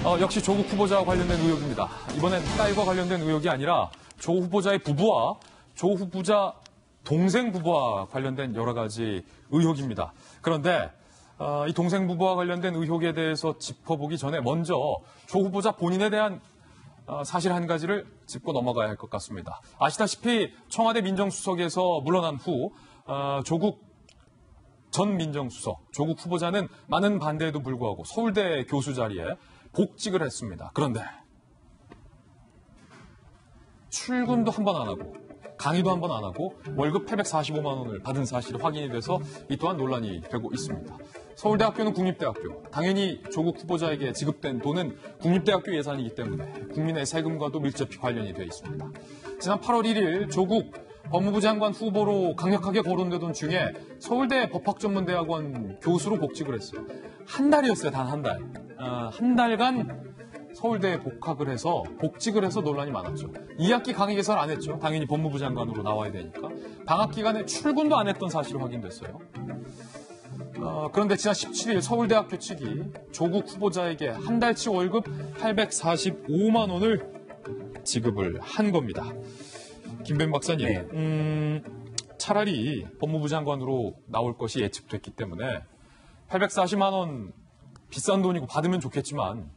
역시 조국 후보자와 관련된 의혹입니다. 이번엔 딸과 관련된 의혹이 아니라 조 후보자의 부부와 조 후보자 동생 부부와 관련된 여러 가지 의혹입니다. 그런데 이 동생 부부와 관련된 의혹에 대해서 짚어보기 전에 먼저 조 후보자 본인에 대한 사실 한 가지를 짚고 넘어가야 할 것 같습니다. 아시다시피 청와대 민정수석에서 물러난 후 조국 전 민정수석, 조국 후보자는 많은 반대에도 불구하고 서울대 교수 자리에 복직을 했습니다. 그런데 출근도 한 번 안 하고 강의도 한 번 안 하고 월급 845만 원을 받은 사실이 확인이 돼서 이 또한 논란이 되고 있습니다. 서울대학교는 국립대학교, 당연히 조국 후보자에게 지급된 돈은 국립대학교 예산이기 때문에 국민의 세금과도 밀접히 관련이 되어 있습니다. 지난 8월 1일 조국 법무부 장관 후보로 강력하게 거론되던 중에 서울대 법학전문대학원 교수로 복직을 했어요. 한 달이었어요, 단 한 달. 한 달간 서울대에 복직을 해서 논란이 많았죠. 2학기 강의 개설 안 했죠. 당연히 법무부 장관으로 나와야 되니까. 방학 기간에 출근도 안 했던 사실이 확인됐어요. 그런데 지난 17일 서울대학교 측이 조국 후보자에게 한 달치 월급 845만 원을 지급을 한 겁니다. 김弁박사님, 네. 차라리 법무부 장관으로 나올 것이 예측됐기 때문에 840만 원 비싼 돈이고 받으면 좋겠지만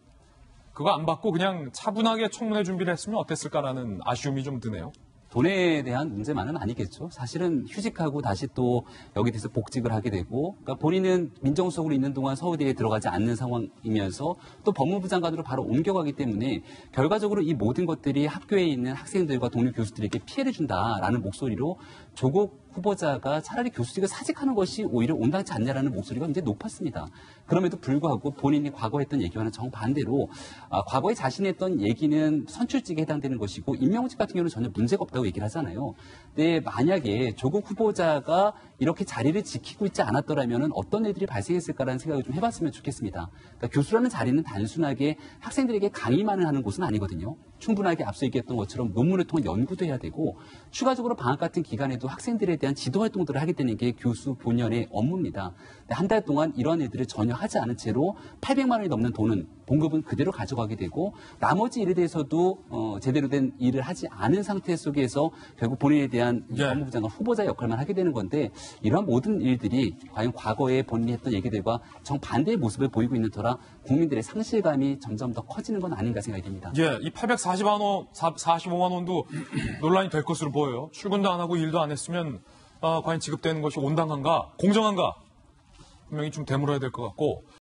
그거 안 받고 그냥 차분하게 청문회 준비를 했으면 어땠을까라는 아쉬움이 좀 드네요. 돈에 대한 문제만은 아니겠죠. 사실은 휴직하고 다시 또 여기 대해서 복직을 하게 되고, 그러니까 본인은 민정수석으로 있는 동안 서울대에 들어가지 않는 상황이면서 또 법무부 장관으로 바로 옮겨가기 때문에 결과적으로 이 모든 것들이 학교에 있는 학생들과 동료 교수들에게 피해를 준다라는 목소리로 조국 후보자가 차라리 교수직을 사직하는 것이 오히려 온당치 않냐라는 목소리가 굉장히 높았습니다. 그럼에도 불구하고 본인이 과거 했던 얘기와는 정반대로 과거에 자신이 했던 얘기는 선출직에 해당되는 것이고 임명직 같은 경우는 전혀 문제가 없다고 얘기를 하잖아요. 근데 만약에 조국 후보자가 이렇게 자리를 지키고 있지 않았더라면 어떤 일들이 발생했을까라는 생각을 좀 해봤으면 좋겠습니다. 그러니까 교수라는 자리는 단순하게 학생들에게 강의만을 하는 곳은 아니거든요. 충분하게 앞서 얘기했던 것처럼 논문을 통한 연구도 해야 되고 추가적으로 방학 같은 기간에도 학생들에 대한 지도 활동들을 하게 되는 게 교수 본연의 업무입니다. 한 달 동안 이러한 일들을 전혀 하지 않은 채로 800만 원이 넘는 돈은 봉급은 그대로 가져가게 되고 나머지 일에 대해서도 제대로 된 일을 하지 않은 상태 속에서 결국 본인에 대한 법무부 장관 후보자 역할만 하게 되는 건데 이러한 모든 일들이 과연 과거에 본인이 했던 얘기들과 정반대의 모습을 보이고 있는 터라 국민들의 상실감이 점점 더 커지는 건 아닌가 생각이 듭니다. 예, 이 845만 원도 논란이 될 것으로 보여요. 출근도 안 하고 일도 안 했으면 과연 지급되는 것이 온당한가, 공정한가 분명히 좀 되물어야 될 것 같고